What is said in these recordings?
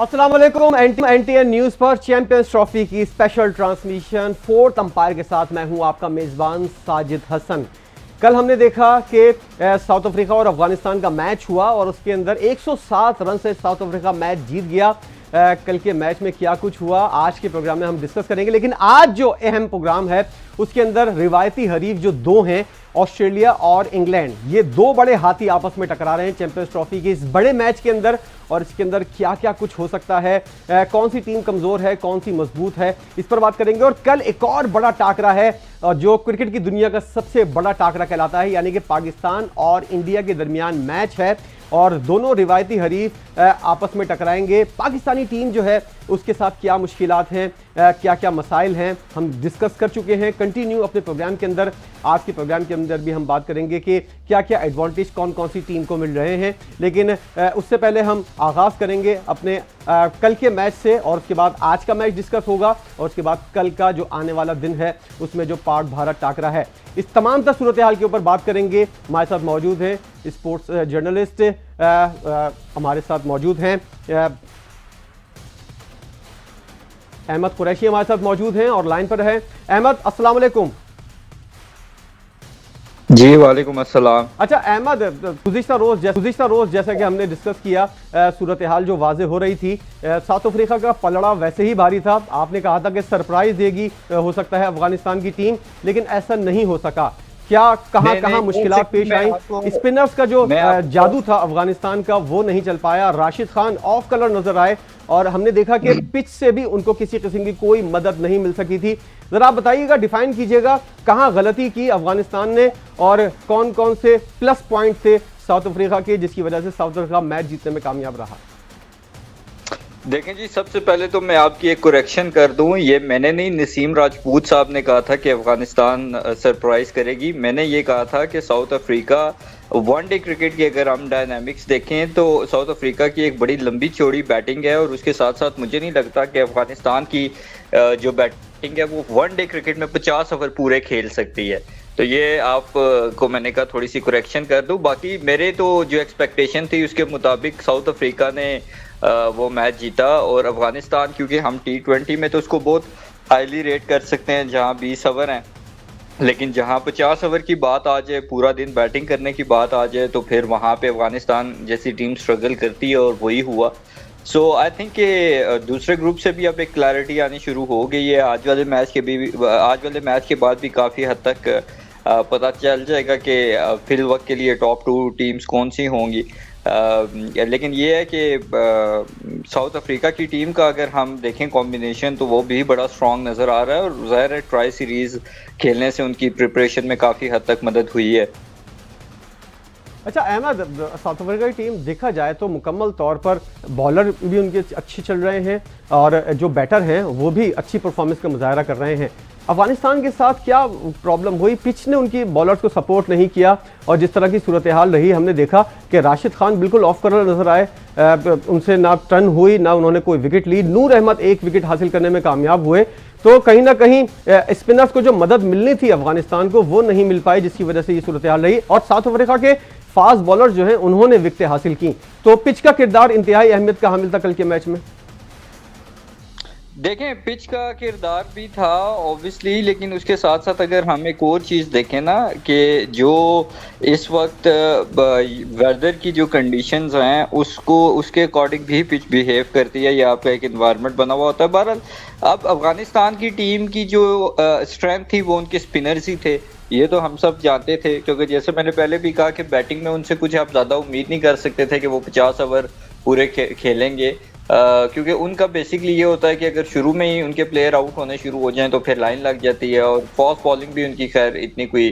अस्सलाम वालेकुम। NTN news पर चैंपियंस ट्रॉफी की स्पेशल ट्रांसमिशन फोर्थ अंपायर के साथ मैं हूं आपका मेजबान साजिद हसन। कल हमने देखा कि साउथ अफ्रीका और अफगानिस्तान का मैच हुआ और उसके अंदर 107 रन से साउथ अफ्रीका मैच जीत गया। कल के मैच में क्या कुछ हुआ आज के प्रोग्राम में हम डिस्कस करेंगे, लेकिन आज जो अहम प्रोग्राम है उसके अंदर रिवायती हरीफ जो दो हैं, ऑस्ट्रेलिया और इंग्लैंड, ये दो बड़े हाथी आपस में टकरा रहे हैं चैंपियंस ट्रॉफी के इस बड़े मैच के अंदर। और इसके अंदर क्या क्या कुछ हो सकता है, कौन सी टीम कमजोर है, कौन सी मजबूत है, इस पर बात करेंगे। और कल एक और बड़ा टाकरा है जो क्रिकेट की दुनिया का सबसे बड़ा टाकरा कहलाता है, यानी कि पाकिस्तान और इंडिया के दरमियान मैच है और दोनों रिवायती हरीफ आपस में टकराएंगे। पाकिस्तानी टीम जो है उसके साथ क्या मुश्किलात हैं, क्या क्या मसाइल हैं, हम डिस्कस कर चुके हैं। कंटिन्यू अपने प्रोग्राम के अंदर, आज के प्रोग्राम के अंदर भी हम बात करेंगे कि क्या क्या एडवांटेज कौन कौन सी टीम को मिल रहे हैं। लेकिन उससे पहले हम आगाज़ करेंगे अपने कल के मैच से और उसके बाद आज का मैच डिस्कस होगा और उसके बाद कल का जो आने वाला दिन है उसमें जो पाक भारत टाकरा है, इस तमाम सूरत हाल के ऊपर बात करेंगे। हमारे साथ मौजूद हैं स्पोर्ट्स जर्नलिस्ट, हमारे साथ मौजूद हैं अहमद कुरैशी, हमारे साथ मौजूद हैं और लाइन पर है। अहमद, अस्सलाम वालेकुम। जी वालेकुम अस्सलाम। अच्छा अहमद, गुज़िश्ता रोज जैसा कि हमने डिस्कस किया, सूरत हाल जो वाजे हो रही थी, साउथ अफ्रीका का पलड़ा वैसे ही भारी था। आपने कहा था कि सरप्राइज देगी हो सकता है अफगानिस्तान की टीम, लेकिन ऐसा नहीं हो सका। क्या कहां मुश्किलात पेश आई? स्पिनर्स का जो जादू था अफगानिस्तान का वो नहीं चल पाया। राशिद खान ऑफ कलर नजर आए और हमने देखा कि पिच से भी उनको किसी किस्म की कोई मदद नहीं मिल सकी थी। जरा आप बताइएगा, डिफाइन कीजिएगा कहां गलती की अफगानिस्तान ने और कौन कौन से प्लस पॉइंट थे साउथ अफ्रीका के जिसकी वजह से साउथ अफ्रीका मैच जीतने में कामयाब रहा। देखें जी, सबसे पहले तो मैं आपकी एक करेक्शन कर दूं, ये मैंने नहीं, नसीम राजपूत साहब ने कहा था कि अफगानिस्तान सरप्राइज करेगी। मैंने ये कहा था कि साउथ अफ्रीका वनडे क्रिकेट की अगर हम डायनामिक्स देखें तो साउथ अफ्रीका की एक बड़ी लंबी चौड़ी बैटिंग है और उसके साथ साथ मुझे नहीं लगता कि अफगानिस्तान की जो बैटिंग है वो वनडे क्रिकेट में 50 ओवर पूरे खेल सकती है। तो ये आप को मैंने कहा थोड़ी सी करेक्शन कर दूं। बाकी मेरे तो जो एक्सपेक्टेशन थी उसके मुताबिक साउथ अफ्रीका ने वो मैच जीता और अफगानिस्तान, क्योंकि हम T20 में तो उसको बहुत हाईली रेट कर सकते हैं जहां 20 ओवर हैं, लेकिन जहां 50 ओवर की बात आ जाए, पूरा दिन बैटिंग करने की बात आ जाए, तो फिर वहां पे अफगानिस्तान जैसी टीम स्ट्रगल करती है और वही हुआ। सो आई थिंक कि दूसरे ग्रुप से भी अब एक क्लैरिटी आनी शुरू हो गई है। आज वाले मैच के बाद भी काफ़ी हद तक पता चल जाएगा कि फिल वक्त के लिए टॉप 2 टीम्स कौन सी होंगी। लेकिन ये है कि साउथ अफ्रीका की टीम का अगर हम देखें कॉम्बिनेशन तो वो भी बड़ा स्ट्रॉन्ग नज़र आ रहा है और ज़ाहिर है ट्राई सीरीज़ खेलने से उनकी प्रिपरेशन में काफ़ी हद तक मदद हुई है। अच्छा अहमद, साउथ अफ्रीका की टीम देखा जाए तो मुकम्मल तौर पर बॉलर भी उनके अच्छे चल रहे हैं और जो बैटर हैं वो भी अच्छी परफॉर्मेंस का मुजाहरा कर रहे हैं। अफगानिस्तान के साथ क्या प्रॉब्लम हुई? पिच ने उनकी बॉलर्स को सपोर्ट नहीं किया और जिस तरह की सूरत हाल रही, हमने देखा कि राशिद खान बिल्कुल ऑफ कलर नजर आए, उनसे ना टर्न हुई ना उन्होंने कोई विकेट ली। नूर अहमद एक विकेट हासिल करने में कामयाब हुए, तो कहीं ना कहीं स्पिनर्स को जो मदद मिलनी थी अफगानिस्तान को वो नहीं मिल पाई, जिसकी वजह से ये सूरत हाल रही। और साउथ अफ्रीका के फास्ट बॉलर जो हैं उन्होंने विकेटें हासिल की, तो पिच का किरदार इंतहाई अहमियत का हामिल था कल के मैच में। देखें, पिच का किरदार भी था ऑब्वियसली, लेकिन उसके साथ साथ अगर हम एक और चीज़ देखें ना कि जो इस वक्त वेदर की जो कंडीशंस हैं उसके अकॉर्डिंग भी पिच बिहेव करती है, या आपका एक इन्वायरमेंट बना हुआ होता है। बहरहाल अब अफगानिस्तान की टीम की जो स्ट्रेंथ थी वो उनके स्पिनर्स ही थे, ये तो हम सब जानते थे, क्योंकि जैसे मैंने पहले भी कहा कि बैटिंग में उनसे कुछ आप ज़्यादा उम्मीद नहीं कर सकते थे कि वो 50 ओवर पूरे खेलेंगे, क्योंकि उनका बेसिकली ये होता है कि अगर शुरू में ही उनके प्लेयर आउट होने शुरू हो जाएं तो फिर लाइन लग जाती है। और फास्ट बॉलिंग भी उनकी खैर इतनी कोई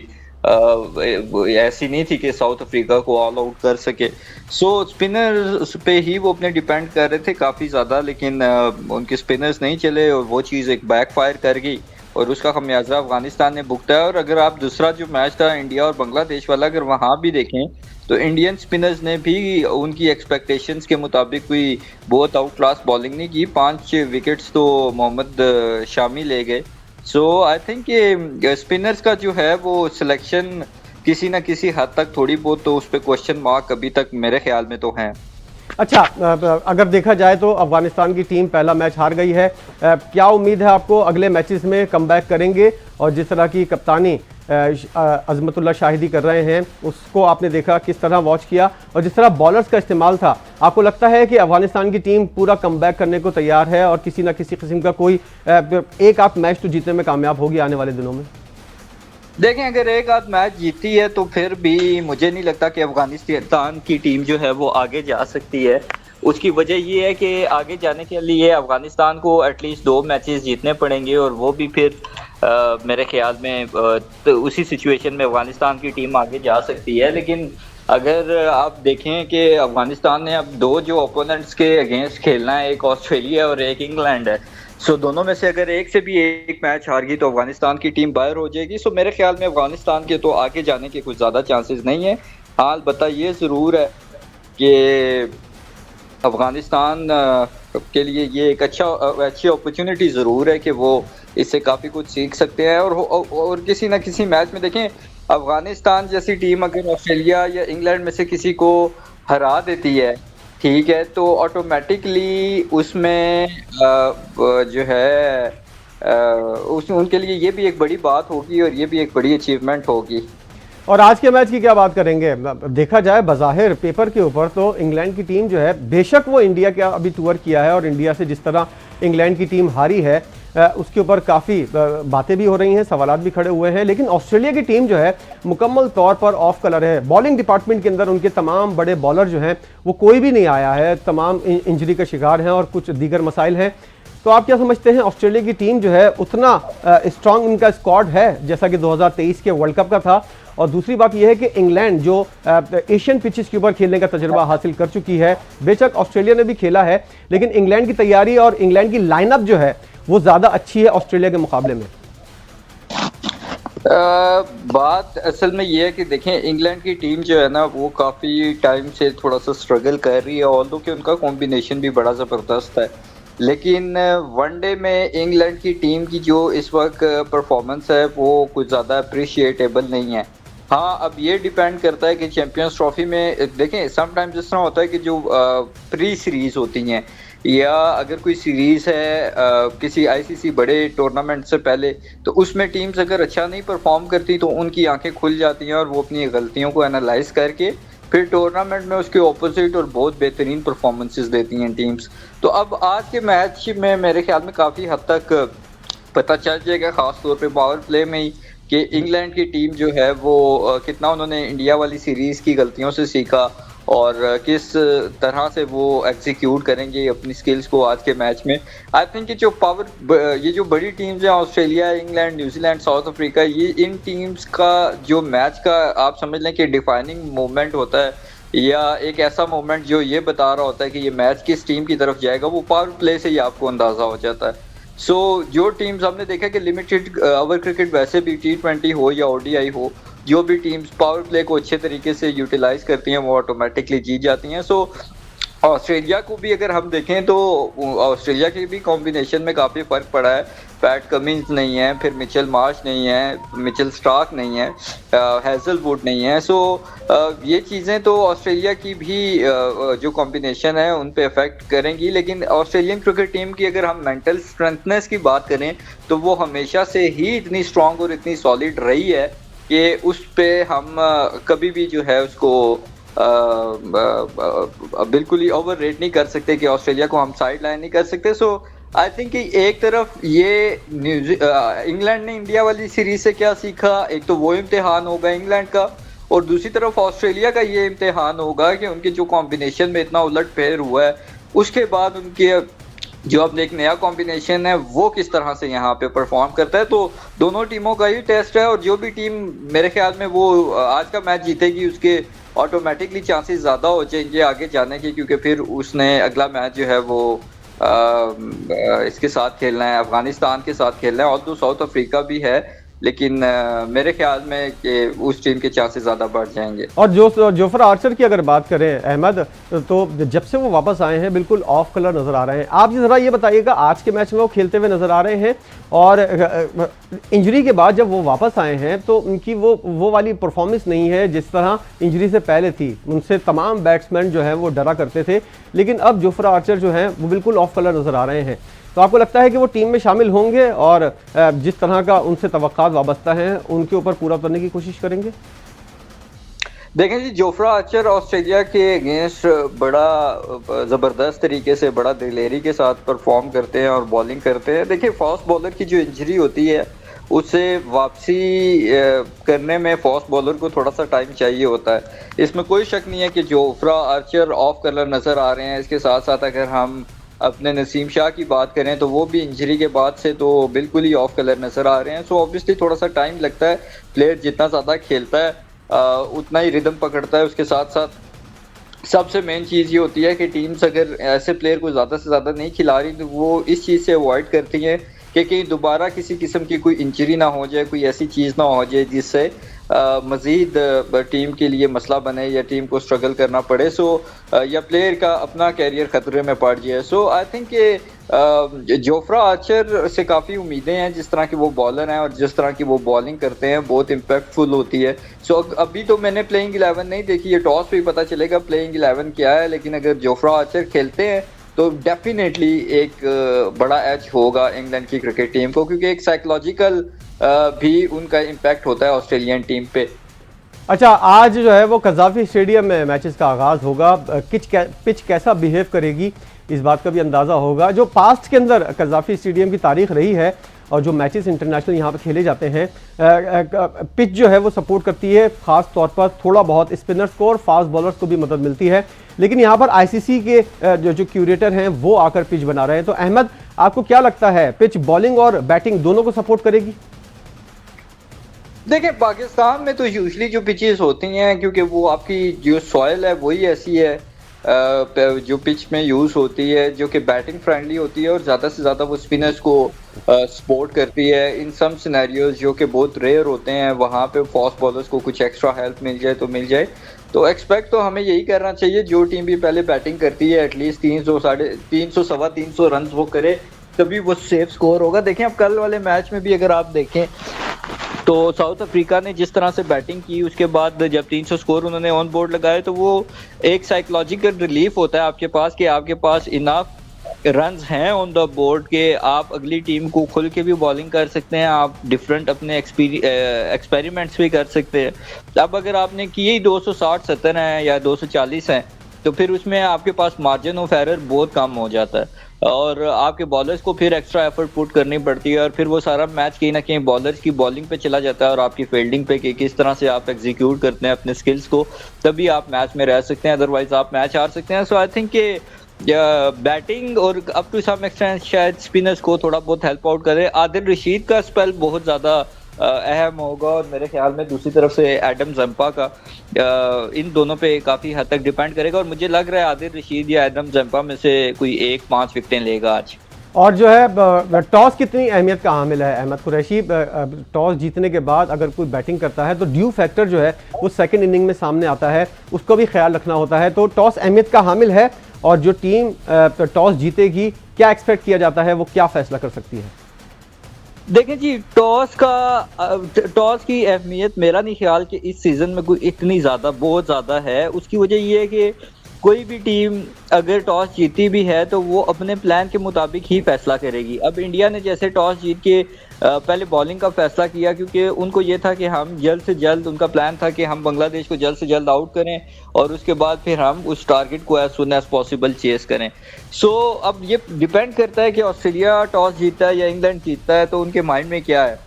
ऐसी नहीं थी कि साउथ अफ्रीका को ऑल आउट कर सके। सो स्पिनर्स पे ही वो अपने डिपेंड कर रहे थे काफ़ी ज़्यादा, लेकिन उनके स्पिनर्स नहीं चले और वो चीज़ एक बैकफायर कर गई और उसका खमियाजा अफगानिस्तान ने भुगता है। और अगर आप दूसरा जो मैच था इंडिया और बांग्लादेश वाला, अगर वहाँ भी देखें तो इंडियन स्पिनर्स ने भी उनकी एक्सपेक्टेशंस के मुताबिक कोई बहुत आउट क्लास बॉलिंग नहीं की। 5 विकेट्स तो मोहम्मद शामी ले गए। सो आई थिंक कि स्पिनर्स का जो है वो सिलेक्शन किसी ना किसी हद तक थोड़ी बहुत तो उस पर क्वेश्चन मार्क अभी तक मेरे ख्याल में तो हैं। अच्छा, अगर देखा जाए तो अफगानिस्तान की टीम पहला मैच हार गई है। क्या उम्मीद है आपको अगले मैचेस में कमबैक करेंगे? और जिस तरह की कप्तानी अजमतुल्लाह शाहिदी कर रहे हैं, उसको आपने देखा, किस तरह वॉच किया, और जिस तरह बॉलर्स का इस्तेमाल था, आपको लगता है कि अफगानिस्तान की टीम पूरा कमबैक करने को तैयार है और किसी ना किसी किस्म का कोई एक आध मैच तो जीतने में कामयाब होगी आने वाले दिनों में? देखें, अगर एक आध मैच जीती है तो फिर भी मुझे नहीं लगता कि अफगानिस्तान की टीम जो है वो आगे जा सकती है। उसकी वजह ये है कि आगे जाने के लिए अफगानिस्तान को एटलीस्ट 2 मैचेस जीतने पड़ेंगे, और वो भी फिर मेरे ख्याल में तो उसी सिचुएशन में अफगानिस्तान की टीम आगे जा सकती है। लेकिन अगर आप देखें कि अफगानिस्तान ने अब 2 जो ओपोनेंट्स के अगेंस्ट खेलना है, एक ऑस्ट्रेलिया और एक इंग्लैंड है, सो दोनों में से अगर एक से भी एक मैच हार गई तो अफगानिस्तान की टीम बाहर हो जाएगी। सो मेरे ख्याल में अफगानिस्तान के तो आगे जाने के कुछ ज़्यादा चांसेस नहीं है। हाँ, अलबत्ता ये ज़रूर है कि अफगानिस्तान के लिए ये एक अच्छी अपॉर्चुनिटी ज़रूर है कि वो इससे काफ़ी कुछ सीख सकते हैं। और किसी ना किसी मैच में देखें, अफगानिस्तान जैसी टीम अगर ऑस्ट्रेलिया या इंग्लैंड में से किसी को हरा देती है, ठीक है, तो ऑटोमेटिकली उसमें जो है उस उनके लिए ये भी एक बड़ी बात होगी और ये भी एक बड़ी अचीवमेंट होगी। और आज के मैच की क्या बात करेंगे? देखा जाए बज़ाहिर पेपर के ऊपर तो इंग्लैंड की टीम जो है, बेशक वो इंडिया का अभी टूर किया है और इंडिया से जिस तरह इंग्लैंड की टीम हारी है उसके ऊपर काफ़ी बातें भी हो रही हैं, सवालात भी खड़े हुए हैं। लेकिन ऑस्ट्रेलिया की टीम जो है मुकम्मल तौर पर ऑफ कलर है। बॉलिंग डिपार्टमेंट के अंदर उनके तमाम बड़े बॉलर जो हैं वो कोई भी नहीं आया है, तमाम इंजरी का शिकार हैं और कुछ दीगर मसाइल हैं। तो आप क्या समझते हैं, ऑस्ट्रेलिया की टीम जो है उतना स्ट्रांग उनका स्क्वाड है जैसा कि 2023 के वर्ल्ड कप का था? और दूसरी बात यह है कि इंग्लैंड जो एशियन पिचेस के ऊपर खेलने का तजुर्बा हासिल कर चुकी है, बेशक ऑस्ट्रेलिया ने भी खेला है, लेकिन इंग्लैंड की तैयारी और इंग्लैंड की लाइनअप जो है वो ज़्यादा अच्छी है ऑस्ट्रेलिया के मुकाबले में। बात असल में ये है कि देखें, इंग्लैंड की टीम जो है ना वो काफ़ी टाइम से थोड़ा सा स्ट्रगल कर रही है, ऑल्दो कि उनका कॉम्बिनेशन भी बड़ा ज़बरदस्त है। लेकिन वनडे में इंग्लैंड की टीम की जो इस वक्त परफॉर्मेंस है वो कुछ ज़्यादा अप्रिशिएटेबल नहीं है। हाँ, अब ये डिपेंड करता है कि चैंपियंस ट्रॉफी में देखें, समटाइम्स जिस तरह होता है कि जो प्री सीरीज़ होती हैं या अगर कोई सीरीज़ है किसी आईसीसी बड़े टूर्नामेंट से पहले, तो उसमें टीम्स अगर अच्छा नहीं परफॉर्म करती तो उनकी आंखें खुल जाती हैं और वो अपनी गलतियों को एनालाइज करके फिर टूर्नामेंट में उसके ऑपोजिट और बहुत बेहतरीन परफॉर्मेंसेस देती हैं टीम्स। तो अब आज के मैच में मेरे ख्याल में काफ़ी हद तक पता चल जाएगा, ख़ास तौर पे पावर प्ले में ही, कि इंग्लैंड की टीम जो है वो कितना उन्होंने इंडिया वाली सीरीज़ की गलतियों से सीखा और किस तरह से वो एग्जीक्यूट करेंगे अपनी स्किल्स को आज के मैच में। आई थिंक कि ये जो बड़ी टीम्स हैं, Australia, England, New Zealand, south Africa, ये इन टीम्स का जो मैच का आप समझ लें कि डिफाइनिंग मोमेंट होता है या एक ऐसा मोमेंट जो ये बता रहा होता है कि ये मैच किस टीम की तरफ जाएगा, वो पावर प्ले से ही आपको अंदाज़ा हो जाता है। सो जो टीम्स हमने देखा कि लिमिटेड ओवर क्रिकेट वैसे भी T20 हो या ODI हो, जो भी टीम्स पावर प्ले को अच्छे तरीके से यूटिलाइज करती हैं वो ऑटोमेटिकली जीत जाती हैं। सो ऑस्ट्रेलिया को भी अगर हम देखें तो ऑस्ट्रेलिया के भी कॉम्बिनेशन में काफ़ी फ़र्क पड़ा है। पैट कमिंस नहीं है, फिर मिचेल मार्श नहीं है, मिचेल स्टार्क नहीं है, हैजलवुड नहीं है। सो ये चीज़ें तो ऑस्ट्रेलिया की भी जो कॉम्बिनेशन है उन पे अफेक्ट करेंगी। लेकिन ऑस्ट्रेलियन क्रिकेट टीम की अगर हम मेंटल स्ट्रेंथनेस की बात करें तो वो हमेशा से ही इतनी स्ट्रॉन्ग और इतनी सॉलिड रही है कि उस पे हम कभी भी जो है उसको बिल्कुल ही ओवर रेट नहीं कर सकते कि ऑस्ट्रेलिया को हम साइड लाइन नहीं कर सकते। सो आई थिंक कि एक तरफ ये इंग्लैंड ने इंडिया वाली सीरीज से क्या सीखा, एक तो वो इम्तिहान होगा इंग्लैंड का, और दूसरी तरफ ऑस्ट्रेलिया का ये इम्तिहान होगा कि उनके जो कॉम्बिनेशन में इतना उलट फेर हुआ है उसके बाद उनके जो अब एक नया कॉम्बिनेशन है वो किस तरह से यहाँ पे परफॉर्म करता है। तो दोनों टीमों का ही टेस्ट है, और जो भी टीम मेरे ख्याल में वो आज का मैच जीतेगी उसके ऑटोमेटिकली चांसेस ज़्यादा हो जाएंगे आगे जाने के, क्योंकि फिर उसने अगला मैच जो है वो इसके साथ खेलना है, अफगानिस्तान के साथ खेलना है। और तो साउथ अफ्रीका भी है, लेकिन मेरे ख्याल में कि उस टीम के चांसेस ज़्यादा बढ़ जाएंगे। और जो जोफ्रा आर्चर की अगर बात करें अहमद, तो जब से वो वापस आए हैं बिल्कुल ऑफ कलर नज़र आ रहे हैं। आप ज़रा ये बताइएगा, आज के मैच में वो खेलते हुए नज़र आ रहे हैं और इंजरी के बाद जब वो वापस आए हैं तो उनकी वो वाली परफॉर्मेंस नहीं है जिस तरह इंजरी से पहले थी। उनसे तमाम बैट्समैन जो हैं वो डरा करते थे, लेकिन अब जोफ्रा आर्चर जो हैं वो बिल्कुल ऑफ कलर नज़र आ रहे हैं। तो आपको लगता है कि वो टीम में शामिल होंगे और जिस तरह का उनसे तवक्कात वाबस्ता हैं उनके ऊपर पूरा करने की कोशिश करेंगे? देखें जी, जोफ्रा आर्चर ऑस्ट्रेलिया के अगेंस्ट बड़ा ज़बरदस्त तरीके से, बड़ा दिलेरी के साथ परफॉर्म करते हैं और बॉलिंग करते हैं। देखिए, फास्ट बॉलर की जो इंजरी होती है उससे वापसी करने में फास्ट बॉलर को थोड़ा सा टाइम चाहिए होता है। इसमें कोई शक नहीं है कि जोफ्रा आर्चर ऑफ कलर नज़र आ रहे हैं। इसके साथ साथ अगर हम अपने नसीम शाह की बात करें तो वो भी इंजरी के बाद से तो बिल्कुल ही ऑफ कलर नज़र आ रहे हैं। सो ऑब्वियसली थोड़ा सा टाइम लगता है। प्लेयर जितना ज़्यादा खेलता है उतना ही रिदम पकड़ता है। उसके साथ साथ सबसे मेन चीज़ ये होती है कि टीम्स अगर ऐसे प्लेयर को ज़्यादा से ज़्यादा नहीं खिला रही तो वो इस चीज़ से अवॉइड करती हैं कि कहीं दोबारा किसी किस्म की कोई इंजरी ना हो जाए, कोई ऐसी चीज़ ना हो जाए जिससे मज़ीद टीम के लिए मसला बने या टीम को स्ट्रगल करना पड़े। या प्लेयर का अपना कैरियर ख़तरे में पड़ जाए। सो आई थिंक कि जोफ्रा आर्चर से काफ़ी उम्मीदें हैं। जिस तरह के वो बॉलर हैं और जिस तरह की वो बॉलिंग करते हैं बहुत इम्पैक्टफुल होती है। सो अभी तो मैंने प्लेइंग 11 नहीं देखी, ये टॉस पे ही पता चलेगा प्लेइंग 11 क्या है। लेकिन अगर जोफ्रा आर्चर खेलते हैं तो डेफिनेटली एक बड़ा एज होगा इंग्लैंड की क्रिकेट टीम को, क्योंकि एक साइकोलॉजिकल भी उनका इम्पैक्ट होता है ऑस्ट्रेलियन टीम पे। अच्छा, आज जो है वो कज़ाफ़ी स्टेडियम में मैचेस का आगाज़ होगा। पिच कैसा बिहेव करेगी इस बात का भी अंदाज़ा होगा। जो पास्ट के अंदर कज़ाफ़ी स्टेडियम की तारीख रही है और जो मैचेस इंटरनेशनल यहाँ पर खेले जाते हैं, पिच जो है वो सपोर्ट करती है, ख़ास तौर पर थोड़ा बहुत स्पिनर्स को और फास्ट बॉलर्स को भी मदद मिलती है। लेकिन यहाँ पर आईसीसी के जो क्यूरेटर हैं वो आकर पिच बना रहे हैं। तो अहमद, आपको क्या लगता है, पिच बॉलिंग और बैटिंग दोनों को सपोर्ट करेगी? देखिए, पाकिस्तान में तो यूजली जो पिचेस होती हैं, क्योंकि वो आपकी जो सॉइल है वही ऐसी है, जो पिच में यूज़ होती है जो कि बैटिंग फ्रेंडली होती है और ज़्यादा से ज़्यादा वो स्पिनर्स को सपोर्ट करती है। इन सम सिनेरियोज जो कि बहुत रेयर होते हैं, वहाँ पे फास्ट बॉलर्स को कुछ एक्स्ट्रा हेल्प मिल जाए तो मिल जाए। तो एक्सपेक्ट तो हमें यही करना चाहिए, जो टीम भी पहले बैटिंग करती है एटलीस्ट 300, 350, सवा 300 रन वो करे, तभी वो सेफ स्कोर होगा। देखें, अब कल वाले मैच में भी अगर आप देखें तो साउथ अफ्रीका ने जिस तरह से बैटिंग की, उसके बाद जब 300 स्कोर उन्होंने ऑन बोर्ड लगाए तो वो एक साइकोलॉजिकल रिलीफ होता है आपके पास कि आपके पास इनफ रन्स हैं ऑन द बोर्ड के आप अगली टीम को खुल के भी बॉलिंग कर सकते हैं, आप डिफरेंट अपने एक्सपेरिमेंट्स भी कर सकते हैं। अब अगर आपने किए ही 260-70 हैं या 240 हैं तो फिर उसमें आपके पास मार्जिन ऑफ एरर बहुत कम हो जाता है और आपके बॉलर्स को फिर एक्स्ट्रा एफर्ट पुट करनी पड़ती है और फिर वो सारा मैच कहीं ना कहीं बॉलर्स की बॉलिंग पे चला जाता है और आपकी फील्डिंग पे कि किस तरह से आप एग्जीक्यूट करते हैं अपने स्किल्स को, तभी आप मैच में रह सकते हैं, अदरवाइज आप मैच हार सकते हैं। सो आई थिंक कि बैटिंग और अप टू सम एक्सटेंट शायद स्पिनर्स को थोड़ा बहुत हेल्प आउट करे। आदिल रशीद का स्पेल बहुत ज़्यादा अहम होगा और मेरे ख्याल में दूसरी तरफ से एडम जंपा का, इन दोनों पे काफ़ी हद तक डिपेंड करेगा और मुझे लग रहा है आदिल रशीद या एडम जंपा में से कोई 1-5 विकेटें लेगा आज। और जो है टॉस कितनी अहमियत का हामिल है अहमद कुरैशी? टॉस जीतने के बाद अगर कोई बैटिंग करता है तो ड्यू फैक्टर जो है वो सेकंड इनिंग में सामने आता है, उसको भी ख्याल रखना होता है। तो टॉस अहमियत का हामिल है और जो टीम टॉस जीतेगी, क्या एक्सपेक्ट किया जाता है, वो क्या फैसला कर सकती है? देखें जी, टॉस की अहमियत मेरा नहीं ख्याल कि इस सीज़न में कोई इतनी ज़्यादा बहुत ज़्यादा है। उसकी वजह ये है कि कोई भी टीम अगर टॉस जीती भी है तो वो अपने प्लान के मुताबिक ही फैसला करेगी। अब इंडिया ने जैसे टॉस जीत के पहले बॉलिंग का फैसला किया क्योंकि उनको ये था कि हम जल्द से जल्द, उनका प्लान था कि हम बांग्लादेश को जल्द से जल्द आउट करें और उसके बाद फिर हम उस टारगेट को as soon as possible chase करें। सो अब ये डिपेंड करता है कि ऑस्ट्रेलिया टॉस जीतता है या इंग्लैंड जीतता है तो उनके माइंड में क्या है।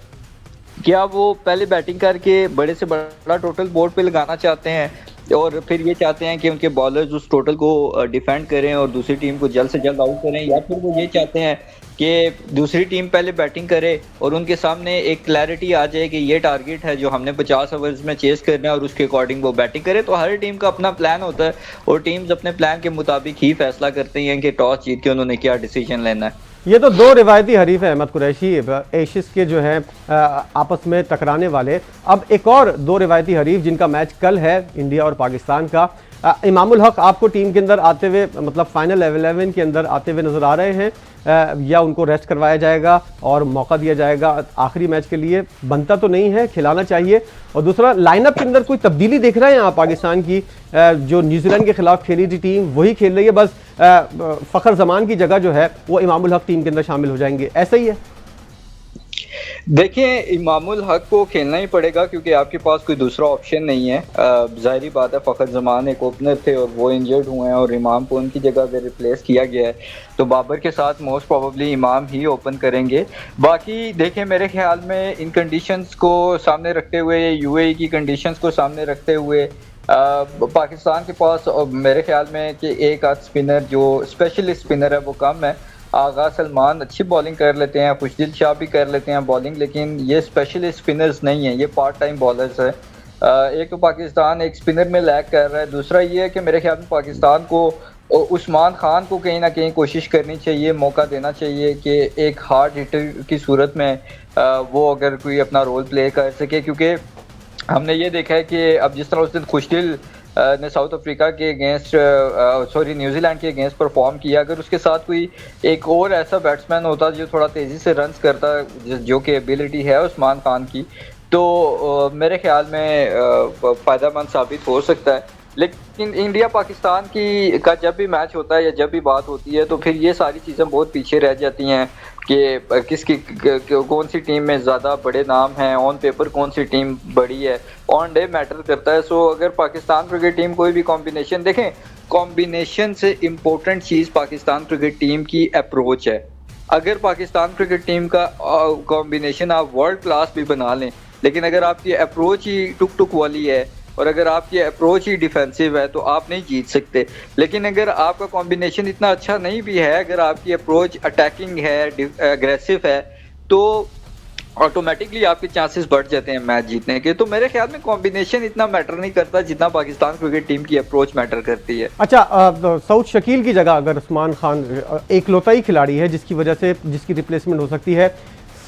क्या वो पहले बैटिंग करके बड़े से बड़ा टोटल बोर्ड पे लगाना चाहते हैं और फिर ये चाहते हैं कि उनके बॉलर्स उस टोटल को डिफेंड करें और दूसरी टीम को जल्द से जल्द आउट करें, या फिर वो ये चाहते हैं कि दूसरी टीम पहले बैटिंग करे और उनके सामने एक क्लैरिटी आ जाए कि ये टारगेट है जो हमने 50 ओवर्स में चेस करना है और उसके अकॉर्डिंग वो बैटिंग करे। तो हर टीम का अपना प्लान होता है और टीम्स अपने प्लान के मुताबिक ही फैसला करती हैं कि टॉस जीत के उन्होंने क्या डिसीजन लेना है। ये तो दो रिवायती हरीफ है अहमद कुरैशी, एशिस के जो है आपस में टकराने वाले। अब एक और दो रिवायती हरीफ जिनका मैच कल है, इंडिया और पाकिस्तान का। इमामुल हक आपको टीम के अंदर आते हुए, मतलब फाइनल 11 के अंदर आते हुए नजर आ रहे हैं, या उनको रेस्ट करवाया जाएगा और मौका दिया जाएगा आखिरी मैच के लिए? बनता तो नहीं है, खिलाना चाहिए। और दूसरा, लाइनअप के अंदर कोई तब्दीली देख रहे हैं आप पाकिस्तान की? जो न्यूजीलैंड के खिलाफ खेली थी टीम वही खेल रही है, बस फ़खर जमान की जगह जो है वो इमामुल हक टीम के अंदर शामिल हो जाएंगे, ऐसा ही है? देखिए, इमामुल हक को खेलना ही पड़ेगा क्योंकि आपके पास कोई दूसरा ऑप्शन नहीं है। जाहिर बात है, फ़खर जमान एक ओपनर थे और वो इंजर्ड हुए हैं और इमाम को उनकी जगह पे रिप्लेस किया गया है, तो बाबर के साथ मोस्ट प्रोबेबली इमाम ही ओपन करेंगे। बाकी देखें, मेरे ख्याल में इन कंडीशंस को सामने रखते हुए, यूएई की कंडीशंस को सामने रखते हुए, पाकिस्तान के पास मेरे ख्याल में कि एक आध स्पिनर जो स्पेशलिस्ट स्पिनर है वो कम है। आगा सलमान अच्छी बॉलिंग कर लेते हैं, खुशदिल शाह भी कर लेते हैं बॉलिंग, लेकिन ये स्पेशलिस्ट स्पिनर्स नहीं हैं, ये पार्ट टाइम बॉलर्स है। एक तो पाकिस्तान एक स्पिनर में लैग कर रहा है, दूसरा ये है कि मेरे ख्याल में पाकिस्तान को उस्मान खान को कहीं ना कहीं कोशिश करनी चाहिए, मौका देना चाहिए कि एक हार्ड हिटर की सूरत में वो अगर कोई अपना रोल प्ले कर सके, क्योंकि हमने ये देखा है कि अब जिस तरह उस दिन खुशदिल ने साउथ अफ्रीका के अगेंस्ट, सॉरी न्यूजीलैंड के अगेंस्ट परफॉर्म किया, अगर उसके साथ कोई एक और ऐसा बैट्समैन होता जो थोड़ा तेज़ी से रन्स करता, जो कि एबिलिटी है उस्मान खान की, तो मेरे ख्याल में फ़ायदेमंद साबित हो सकता है। लेकिन इंडिया पाकिस्तान की का जब भी मैच होता है या जब भी बात होती है तो फिर ये सारी चीज़ें बहुत पीछे रह जाती हैं कि किसकी कौन सी टीम में ज़्यादा बड़े नाम हैं, ऑन पेपर कौन सी टीम बड़ी है, ऑन डे मैटर करता है। सो अगर पाकिस्तान क्रिकेट टीम कोई भी कॉम्बिनेशन देखें, कॉम्बिनेशन से इम्पोर्टेंट चीज़ पाकिस्तान क्रिकेट टीम की अप्रोच है। अगर पाकिस्तान क्रिकेट टीम का कॉम्बिनेशन आप वर्ल्ड क्लास भी बना लें, लेकिन अगर आपकी अप्रोच ही टुक टुक वाली है और अगर आपकी अप्रोच ही डिफेंसिव है तो आप नहीं जीत सकते। लेकिन अगर आपका कॉम्बिनेशन इतना अच्छा नहीं भी है, अगर आपकी अप्रोच अटैकिंग है, एग्रेसिव है, तो ऑटोमेटिकली आपके चांसेस बढ़ जाते हैं मैच जीतने के। तो मेरे ख्याल में कॉम्बिनेशन इतना मैटर नहीं करता जितना पाकिस्तान क्रिकेट टीम की अप्रोच मैटर करती है। अच्छा, सऊद शकील की जगह अगर उस्मान खान एकलौता ही खिलाड़ी है जिसकी वजह से जिसकी रिप्लेसमेंट हो सकती है,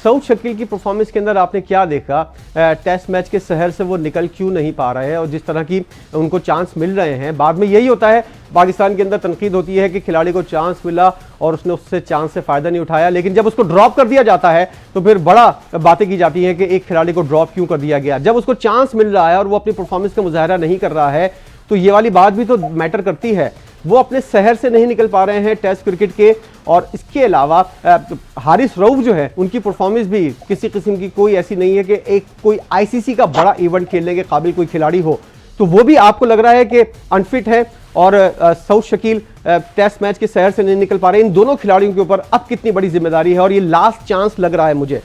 सऊद शकील की परफॉर्मेंस के अंदर आपने क्या देखा? टेस्ट मैच के शहर से वो निकल क्यों नहीं पा रहे हैं? और जिस तरह की उनको चांस मिल रहे हैं, बाद में यही होता है, पाकिस्तान के अंदर तनकीद होती है कि खिलाड़ी को चांस मिला और उसने उससे चांस से फ़ायदा नहीं उठाया, लेकिन जब उसको ड्रॉप कर दिया जाता है तो फिर बड़ा बातें की जाती हैं कि एक खिलाड़ी को ड्रॉप क्यों कर दिया गया। जब उसको चांस मिल रहा है और वो अपनी परफॉर्मेंस का मुजाहरा नहीं कर रहा है तो ये वाली बात भी तो मैटर करती है। वो अपने शहर से नहीं निकल पा रहे हैं टेस्ट क्रिकेट के, और इसके अलावा हारिस रऊफ जो है उनकी परफॉर्मेंस भी किसी किस्म की कोई ऐसी नहीं है कि एक कोई आईसीसी का बड़ा इवेंट खेलने के काबिल कोई खिलाड़ी हो, तो वो भी आपको लग रहा है कि अनफिट है। और सऊद शकील टेस्ट मैच के शहर से नहीं निकल पा रहे। इन दोनों खिलाड़ियों के ऊपर अब कितनी बड़ी जिम्मेदारी है और ये लास्ट चांस लग रहा है मुझे।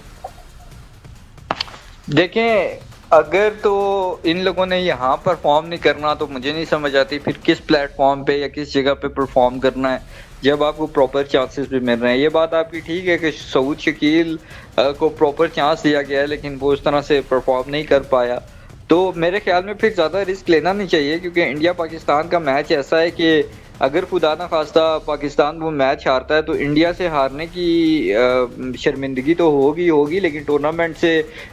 देखें, अगर तो इन लोगों ने यहाँ परफॉर्म नहीं करना तो मुझे नहीं समझ आती फिर किस प्लेटफॉर्म पे या किस जगह पे परफॉर्म करना है जब आपको प्रॉपर चांसेस भी मिल रहे हैं। ये बात आपकी ठीक है कि सऊद शकील को प्रॉपर चांस दिया गया है लेकिन वो उस तरह से परफॉर्म नहीं कर पाया, तो मेरे ख्याल में फिर ज़्यादा रिस्क लेना नहीं चाहिए, क्योंकि इंडिया पाकिस्तान का मैच ऐसा है कि अगर खुदा ना खास्ता पाकिस्तान वो मैच हारता है तो इंडिया से हारने की शर्मिंदगी तो होगी, लेकिन टूर्नामेंट से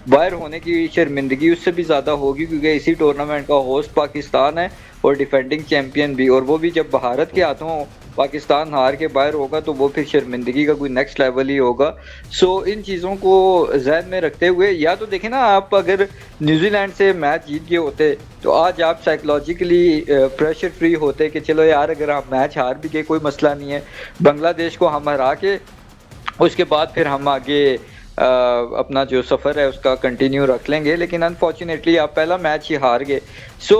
बाहर होने की शर्मिंदगी उससे भी ज़्यादा होगी, क्योंकि इसी टूर्नामेंट का होस्ट पाकिस्तान है और डिफेंडिंग चैंपियन भी, और वो भी जब भारत के हाथों पाकिस्तान हार के बाहर होगा तो वो फिर शर्मिंदगी का कोई नेक्स्ट लेवल ही होगा। सो इन चीज़ों को जहन में रखते हुए, या तो देखें ना, आप अगर न्यूजीलैंड से मैच जीत गए होते तो आज आप साइकोलॉजिकली प्रेशर फ्री होते कि चलो यार अगर हम मैच हार भी गए कोई मसला नहीं है, बांग्लादेश को हम हरा के उसके बाद फिर हम आगे अपना जो सफ़र है उसका कंटिन्यू रख लेंगे, लेकिन अनफॉर्चुनेटली आप पहला मैच ही हार गए। सो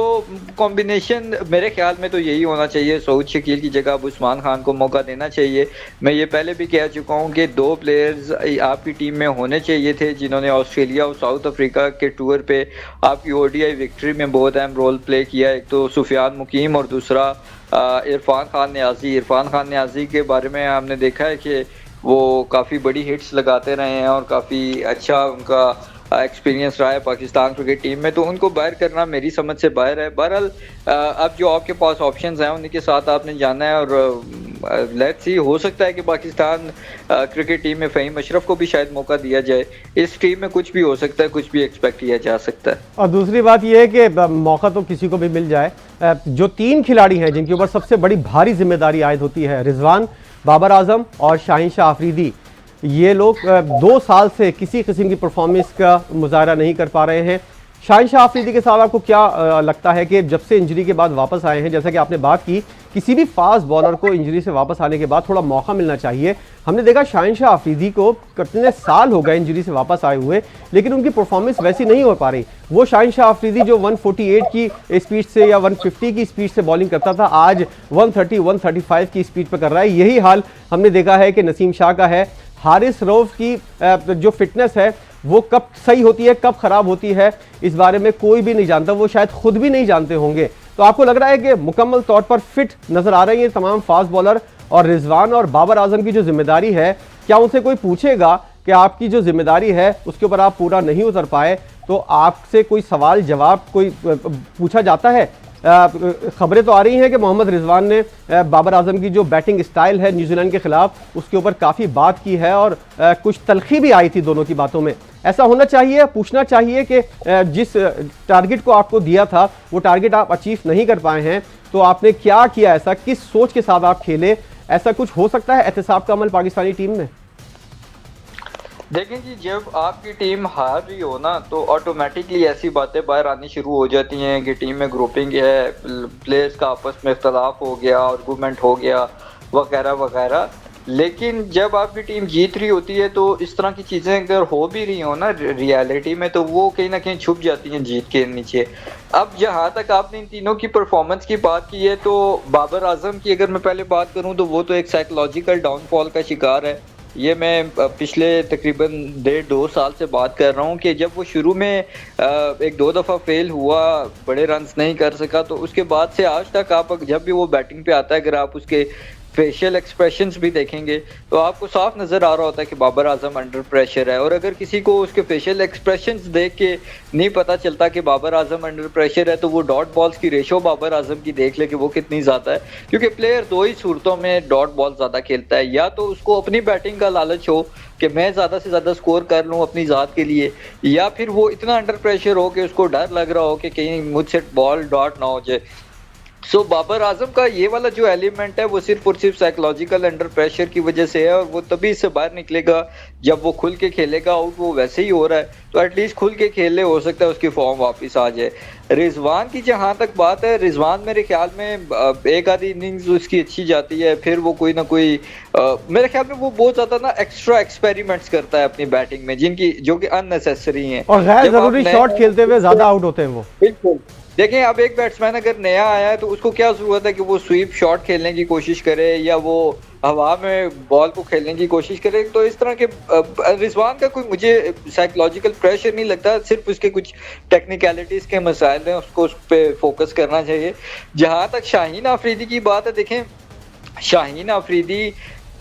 कॉम्बिनेशन मेरे ख्याल में तो यही होना चाहिए, सऊद शकील की जगह अब उस्मान खान को मौका देना चाहिए। मैं ये पहले भी कह चुका हूँ कि 2 प्लेयर्स आपकी टीम में होने चाहिए थे जिन्होंने ऑस्ट्रेलिया और साउथ अफ्रीका के टूर पे आपकी ओडीआई विक्ट्री में बहुत अहम रोल प्ले किया। एक तो सुफियान मुकीम और दूसरा इरफान खान न्याजी के बारे में हमने देखा है कि वो काफ़ी बड़ी हिट्स लगाते रहे हैं और काफ़ी अच्छा उनका एक्सपीरियंस रहा है पाकिस्तान क्रिकेट टीम में, तो उनको बाहर करना मेरी समझ से बाहर है। बहरहाल अब जो आपके पास ऑप्शंस हैं उन्हीं के साथ आपने जाना है, और लेट्स सी, हो सकता है कि पाकिस्तान क्रिकेट टीम में फ़हीम अशरफ को भी शायद मौका दिया जाए। इस टीम में कुछ भी हो सकता है, कुछ भी एक्सपेक्ट किया जा सकता है। और दूसरी बात यह है कि मौका तो किसी को भी मिल जाए, जो 3 खिलाड़ी हैं जिनके ऊपर सबसे बड़ी भारी जिम्मेदारी आयद होती है, रिजवान, बाबर आजम और शाहीन शाह अफरीदी, ये लोग 2 साल से किसी किस्म की परफॉर्मेंस का मुजाहरा नहीं कर पा रहे हैं। शाहीन शाह अफरीदी के साथ आपको क्या लगता है कि जब से इंजरी के बाद वापस आए हैं, जैसा कि आपने बात की, किसी भी फास्ट बॉलर को इंजरी से वापस आने के बाद थोड़ा मौका मिलना चाहिए। हमने देखा शाहीन शाह अफरीदी को कितने साल हो गए इंजरी से वापस आए हुए, लेकिन उनकी परफॉर्मेंस वैसी नहीं हो पा रही। वो शाहीन शाह अफरीदी जो 148 की स्पीड से या 150 की स्पीड से बॉलिंग करता था, आज 130 135 की स्पीड पर कर रहा है। यही हाल हमने देखा है कि नसीम शाह का है। हारिस रऊफ की जो फिटनेस है वो कब सही होती है, कब खराब होती है, इस बारे में कोई भी नहीं जानता, वो शायद खुद भी नहीं जानते होंगे। तो आपको लग रहा है कि मुकम्मल तौर पर फिट नजर आ रही है तमाम फास्ट बॉलर, और रिजवान और बाबर आजम की जो जिम्मेदारी है, क्या उनसे कोई पूछेगा कि आपकी जो जिम्मेदारी है उसके ऊपर आप पूरा नहीं उतर पाए, तो आपसे कोई सवाल जवाब कोई पूछा जाता है? खबरें तो आ रही हैं कि मोहम्मद रिजवान ने बाबर आजम की जो बैटिंग स्टाइल है न्यूजीलैंड के खिलाफ, उसके ऊपर काफ़ी बात की है और कुछ तलखी भी आई थी दोनों की बातों में। ऐसा होना चाहिए, पूछना चाहिए कि जिस टारगेट को आपको दिया था वो टारगेट आप अचीव नहीं कर पाए हैं, तो आपने क्या किया, ऐसा किस सोच के साथ आप खेले? ऐसा कुछ हो सकता है एहतसाब का अमल पाकिस्तानी टीम में? देखें जी, जब आपकी टीम हार रही हो ना, तो ऑटोमेटिकली ऐसी बातें बाहर आनी शुरू हो जाती हैं कि टीम में ग्रुपिंग है, प्लेयर्स का आपस में इख्तलाफ हो गया, आर्गूमेंट हो गया, वगैरह वगैरह। लेकिन जब आपकी टीम जीत रही होती है तो इस तरह की चीज़ें अगर हो भी रही हो ना रियलिटी में, तो वो कहीं ना कहीं छुप जाती हैं जीत के नीचे। अब जहाँ तक आपने इन तीनों की परफॉर्मेंस की बात की है, तो बाबर आजम की अगर मैं पहले बात करूँ तो वो तो एक साइकोलॉजिकल डाउनफॉल का शिकार है। ये मैं पिछले तकरीबन 1.5-2 साल से बात कर रहा हूँ कि जब वो शुरू में 1-2 दफ़ा फेल हुआ, बड़े रन्स नहीं कर सका, तो उसके बाद से आज तक आप जब भी वो बैटिंग पे आता है, अगर आप उसके फेशियल एक्सप्रेशंस भी देखेंगे तो आपको साफ नज़र आ रहा होता है कि बाबर आजम अंडर प्रेशर है। और अगर किसी को उसके फेशियल एक्सप्रेशंस देख के नहीं पता चलता कि बाबर आजम अंडर प्रेशर है, तो वो डॉट बॉल्स की रेशो बाबर आजम की देख ले कि वो कितनी ज़्यादा है। क्योंकि प्लेयर 2 ही सूरतों में डॉट बॉल ज़्यादा खेलता है, या तो उसको अपनी बैटिंग का लालच हो कि मैं ज़्यादा से ज़्यादा स्कोर कर लूँ अपनी ज़ात के लिए, या फिर वो इतना अंडर प्रेशर हो कि उसको डर लग रहा हो कि कहीं मुझसे बॉल डॉट ना हो जाए। सो बाबर आजम का ये वाला जो एलिमेंट है वो सिर्फ और सिर्फ साइकोलॉजिकल अंडर प्रेशर की वजह से है, और वो तभी इससे बाहर निकलेगा जब वो खुल के खेलेगा। आउट वो वैसे ही हो रहा है, तो एटलीस्ट खुल के खेल ले, हो सकता है उसकी फॉर्म वापस आ जाए। रिजवान की जहाँ तक बात है, रिजवान मेरे ख्याल में एक आधी इनिंग्स उसकी अच्छी जाती है, फिर वो कोई ना कोई मेरे ख्याल में वो बहुत ज्यादा ना एक्स्ट्रा एक्सपेरिमेंट्स करता है अपनी बैटिंग में, जिनकी जो कि अननेसेसरी हैं और गैर जरूरी शॉट खेलते हुए ज्यादा आउट होते हैं वो। बिल्कुल। देखें, अब एक बैट्समैन अगर नया आया है तो उसको क्या जरूरत है कि वो स्वीप शॉट खेलने की कोशिश करे या वो हवा में बॉल को खेलने की कोशिश करे। तो इस तरह के रिजवान का कोई मुझे साइकोलॉजिकल प्रेशर नहीं लगता, सिर्फ उसके कुछ टेक्निकलिटीज के मसाइल हैं, उसको उस पर फोकस करना चाहिए। जहां तक शाहीन अफरीदी की बात है, देखें शाहीन अफरीदी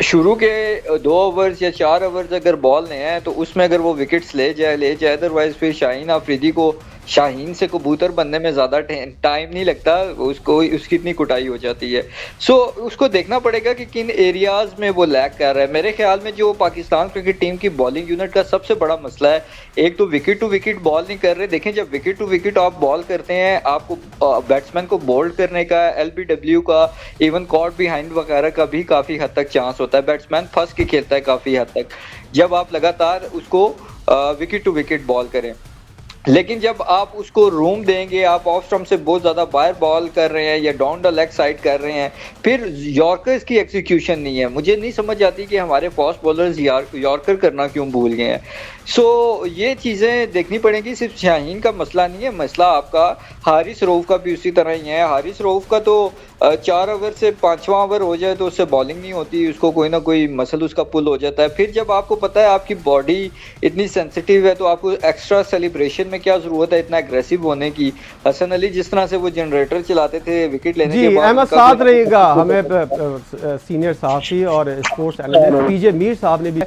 शुरू के 2 ओवर्स या 4 ओवर्स अगर बॉल नहीं है तो उसमें अगर वो विकेट्स ले जाए, अदरवाइज फिर शाहीन अफरीदी को शाहीन से कबूतर बनने में ज़्यादा टाइम नहीं लगता, उसको उसकी इतनी कुटाई हो जाती है। सो उसको देखना पड़ेगा कि किन एरियाज़ में वो लैग कर रहा है। मेरे ख्याल में जो पाकिस्तान क्रिकेट टीम की बॉलिंग यूनिट का सबसे बड़ा मसला है, एक तो विकेट टू विकेट बॉल नहीं कर रहे। देखें, जब विकेट टू विकेट आप बॉल करते हैं, आपको बैट्समैन को बोल्ड करने का, LBW का, इवन कॉट बिहाइंड वगैरह का भी काफ़ी हद तक चांस होता है। बैट्समैन फंस के खेलता है काफ़ी हद तक, जब आप लगातार उसको विकेट टू विकेट बॉल करें। लेकिन जब आप उसको रूम देंगे, आप ऑफ स्टंप से बहुत ज़्यादा बाहर बॉल कर रहे हैं या डाउन द लेग साइड कर रहे हैं, फिर यॉर्कर्स की एग्जीक्यूशन नहीं है। मुझे नहीं समझ आती कि हमारे फास्ट बॉलर्स यॉर्कर करना क्यों भूल गए हैं। सो ये चीज़ें देखनी पड़ेंगी। सिर्फ शाहीन का मसला नहीं है, मसला आपका हारिस रऊफ का भी उसी तरह ही है। हारिस रऊफ का तो 4 ओवर से 5वां ओवर हो जाए तो उससे बॉलिंग नहीं होती, उसको कोई ना कोई मसल उसका पुल हो जाता है। फिर जब आपको पता है आपकी बॉडी इतनी सेंसिटिव है, तो आपको एक्स्ट्रा सेलिब्रेशन में क्या जरूरत है इतना एग्रेसिव होने की। हसन अली जिस तरह से वो जनरेटर चलाते थे विकेट लेने के बाद, अहमद साथ रहेगा हमें सीनियर साहब और स्पोर्ट्स एनालिस्ट पीजे मीर साहब ने भी,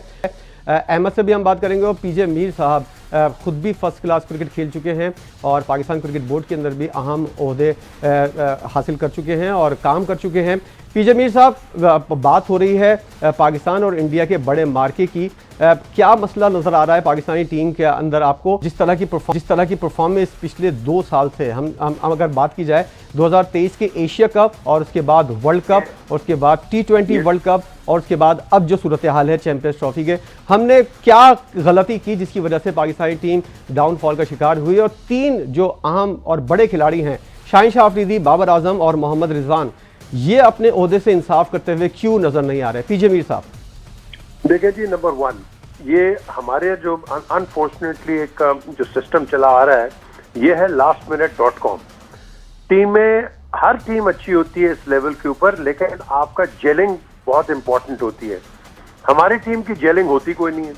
अहमद से भी हम बात करेंगे। और पीजे मीर साहब खुद भी फर्स्ट क्लास क्रिकेट खेल चुके हैं और पाकिस्तान क्रिकेट बोर्ड के अंदर भी अहम ओहदे हासिल कर चुके हैं और काम कर चुके हैं। पीजे मीर साहब, बात हो रही है पाकिस्तान और इंडिया के बड़े मार्के की। क्या मसला नजर आ रहा है पाकिस्तानी टीम के अंदर आपको? जिस तरह की परफॉर्मेंस पिछले 2 साल से हम अगर बात की जाए 2023 के एशिया कप और उसके बाद वर्ल्ड कप और उसके बाद T20 वर्ल्ड कप और उसके बाद अब जो सूरत हाल है चैंपियंस ट्रॉफी के, हमने क्या गलती की जिसकी वजह से पाकिस्तानी टीम डाउनफॉल का शिकार हुई? और 3 जो अहम और बड़े खिलाड़ी हैं, शाहिन शाह अफरीदी, बाबर आजम और मोहम्मद रिजवान, ये अपने ओहदे से इंसाफ करते हुए क्यों नजर नहीं आ रहे? पीजे मीर साहब। देखिए जी, नंबर 1, ये हमारे जो अनफॉर्चुनेटली एक जो सिस्टम चला आ रहा है, ये है lastminute.com। टीमें, हर टीम अच्छी होती है इस लेवल के ऊपर, लेकिन आपका जेलिंग बहुत इंपॉर्टेंट होती है। हमारी टीम की जेलिंग होती कोई नहीं है,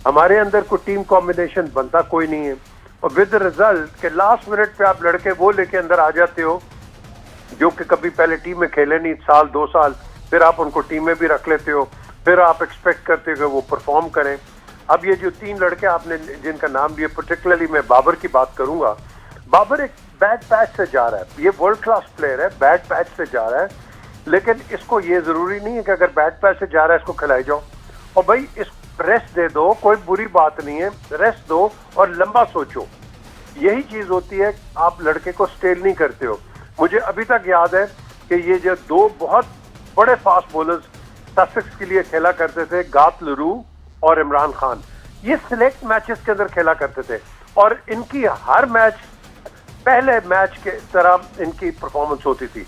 हमारे अंदर कोई टीम कॉम्बिनेशन बनता कोई नहीं है, और विद रिजल्ट के लास्ट मिनट पे आप लड़के वो लेके अंदर आ जाते हो जो कि कभी पहले टीम में खेले नहीं, साल 2 साल, फिर आप उनको टीम में भी रख लेते हो, फिर आप एक्सपेक्ट करते हो कि वो परफॉर्म करें। अब ये जो 3 लड़के आपने जिनका नाम लिए, पर्टिकुलरली मैं बाबर की बात करूंगा। बाबर एक बैड पैच से जा रहा है, ये वर्ल्ड क्लास प्लेयर है, बैड पैच से जा रहा है, लेकिन इसको ये जरूरी नहीं है कि अगर बैड पैच से जा रहा है इसको खिलाई जाओ। और भाई इस रेस्ट दे दो, कोई बुरी बात नहीं है, रेस्ट दो और लंबा सोचो। यही चीज होती है, आप लड़के को स्टेल नहीं करते हो। मुझे अभी तक याद है कि ये जो 2 बहुत बड़े फास्ट बॉलर्स ससेक्स के लिए खेला करते थे, गात लरू और इमरान खान, ये सिलेक्ट मैचेस के अंदर खेला करते थे और इनकी हर मैच पहले मैच के तरह इनकी परफॉर्मेंस होती थी।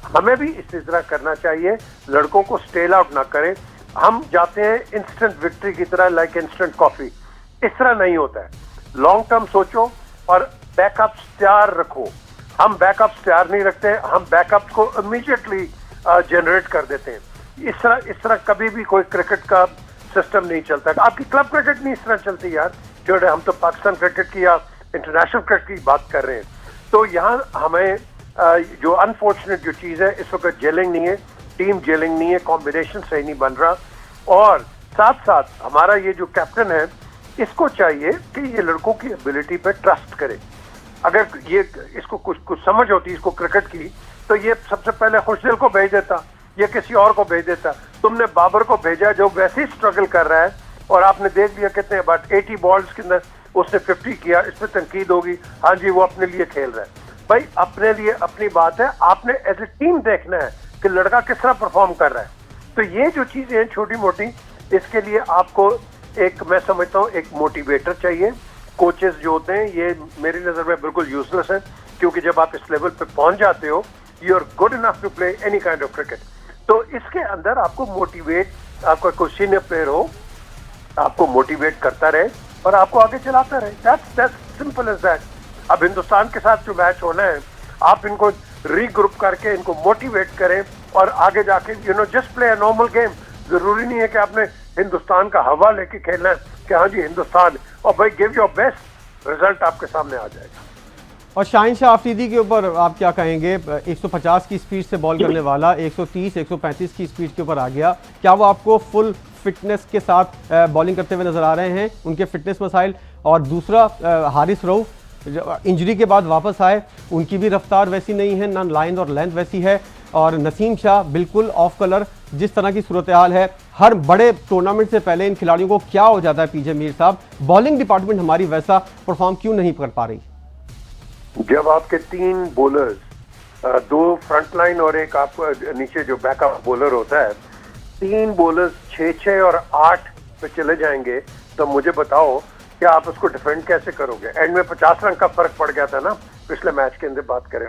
हमें भी इसी तरह करना चाहिए, लड़कों को स्टेल आउट ना करें। हम जाते हैं इंस्टेंट विक्ट्री की तरह, लाइक इंस्टेंट कॉफी, इस तरह नहीं होता है। लॉन्ग टर्म सोचो और बैकअप्स तैयार रखो। हम बैकअप्स तैयार नहीं रखते, हम बैकअप्स को इमीडिएटली जनरेट कर देते हैं। इस तरह कभी भी कोई क्रिकेट का सिस्टम नहीं चलता। आपकी क्लब क्रिकेट नहीं इस तरह चलती यार, जो हम तो पाकिस्तान क्रिकेट की या इंटरनेशनल क्रिकेट की बात कर रहे हैं। तो यहाँ हमें जो अनफॉर्चुनेट जो चीज़ है, इस वक्त जेलिंग नहीं है, टीम जेलिंग नहीं है, कॉम्बिनेशन सही नहीं बन रहा, और साथ साथ हमारा ये जो कैप्टन है, इसको चाहिए कि ये लड़कों की एबिलिटी पे ट्रस्ट करे। अगर ये इसको कुछ समझ होती इसको क्रिकेट की, तो ये सबसे पहले खुशदिल को भेज देता, ये किसी और को भेज देता। तुमने बाबर को भेजा जो वैसे ही स्ट्रगल कर रहा है, और आपने देख लिया कितने अबाउट 80 बॉल्स के अंदर उसने 50 किया। इस पर तनकीद होगी, हाँ जी वो अपने लिए खेल रहा है। भाई अपने लिए अपनी बात है, आपने एज ए टीम देखना है कि लड़का किस तरह परफॉर्म कर रहा है। तो ये जो चीजें हैं छोटी मोटी, इसके लिए आपको एक, मैं समझता हूँ, एक मोटिवेटर चाहिए। कोचेस जो होते हैं ये मेरी नजर में बिल्कुल यूजलेस है, क्योंकि जब आप इस लेवल पे पहुंच जाते हो, you are good enough to play any kind of cricket. तो इसके अंदर आपको मोटिवेट, आपका कोई सीनियर प्लेयर हो, आपको मोटिवेट करता रहे और आपको आगे चलाता रहे। That's simple as that. अब हिंदुस्तान के साथ जो मैच होना है, आप इनको रीग्रुप करके इनको मोटिवेट करें और आगे जाके just play a normal game. जरूरी नहीं है कि आपने हिंदुस्तान का हवा लेके खेलना है कि हाँ जी हिंदुस्तान, और भाई गिव योर बेस्ट, रिजल्ट आपके सामने आ जाएगा। और शाहिन शाह अफरीदी के ऊपर आप क्या कहेंगे? 150 की स्पीड से बॉल करने वाला 130 135 की स्पीड के ऊपर आ गया, क्या वो आपको फुल फिटनेस के साथ बॉलिंग करते हुए नजर आ रहे हैं? उनके फिटनेस मसाइल, और दूसरा हारिस रऊफ इंजरी के बाद वापस आए, उनकी भी रफ्तार वैसी नहीं है, ना लाइन और लेंथ वैसी है, और नसीम शाह बिल्कुल ऑफ कलर। जिस तरह की सूरत हाल है, हर बड़े टूर्नामेंट से पहले इन खिलाड़ियों को क्या हो जाता है पीजे मीर साहब, बॉलिंग डिपार्टमेंट हमारी वैसा परफॉर्म क्यों नहीं कर पा रही? जब आपके 3 बॉलर्स, 2 फ्रंट लाइन और एक आपको नीचे जो बैकअप बॉलर होता है, 3 बॉलर्स 6-6 और 8 पे चले जाएंगे, तो मुझे बताओ कि आप उसको डिफेंड कैसे करोगे? एंड में 50 रन का फर्क पड़ गया था ना पिछले मैच के अंदर बात करें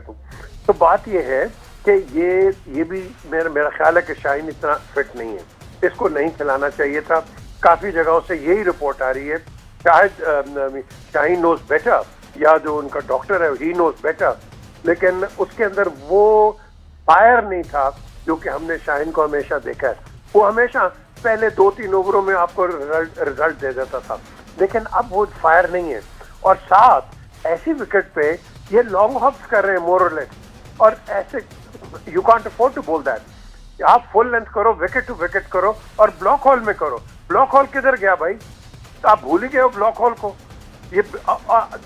तो बात यह है कि ये भी मेरा ख्याल है कि शाहीन इतना फिट नहीं है, इसको नहीं खिलाना चाहिए था। काफी जगहों से यही रिपोर्ट आ रही है, शायद शाहीन नोज बेटर, या जो उनका डॉक्टर है ही नोज बेटर, लेकिन उसके अंदर वो फायर नहीं था जो कि हमने शाहीन को हमेशा देखा है। वो हमेशा पहले 2-3 ओवरों में आपको रिजल्ट दे देता था, लेकिन अब वो फायर नहीं है। और साथ ऐसी विकेट पे ये लॉन्ग हॉप्स कर रहे हैं मोर और लेस, और ऐसे यू कांट अफोर्ड टू बोल दैट। आप फुल लेंथ करो, विकेट टू विकेट करो, और ब्लॉक होल में करो। ब्लॉक होल किधर गया भाई? तो आप भूल ही गए हो ब्लॉक होल को। ये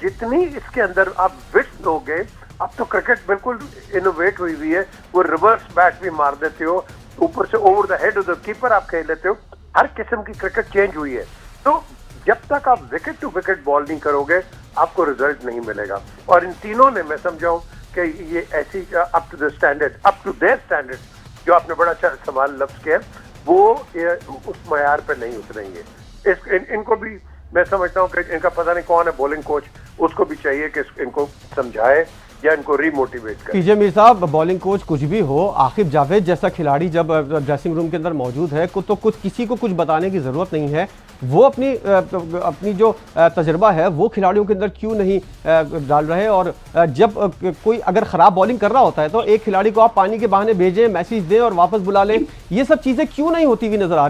जितनी इसके अंदर आप विड्थ दोगे, अब तो क्रिकेट बिल्कुल इनोवेट हुई हुई है, वो रिवर्स बैट भी मार देते हो, ऊपर से over the head of the keeper आप खेल लेते हो, हर किस्म की क्रिकेट चेंज हुई है। तो जब तक आप विकेट टू विकेट बॉल नहीं करोगे आपको रिजल्ट नहीं मिलेगा। और इन तीनों ने मैं समझाऊं कि ये ऐसी up to the standard, up to their standard, जो आपने बड़ा अच्छा सवाल लफ्ज किया, वो उस मयार पे नहीं उतरेंगे। इनको भी मैं समझता हूँ कि इनका पता नहीं कौन है बॉलिंग कोच, उसको भी चाहिए कि इनको समझाए या इनको रीमोटिवेट करे। कीजिए मीर साहब, बॉलिंग कोच कुछ भी हो, आकिब जावेद जैसा खिलाड़ी जब ड्रेसिंग रूम के अंदर मौजूद है तो कुछ किसी को कुछ बताने की ज़रूरत नहीं है। वो अपनी जो तजर्बा है वो खिलाड़ियों के अंदर क्यों नहीं डाल रहे। और जब कोई अगर ख़राब बॉलिंग कर रहा होता है तो एक खिलाड़ी को आप पानी के बहाने भेजें, मैसेज दें और वापस बुला लें, ये सब चीज़ें क्यों नहीं होती हुई नजर आ रही।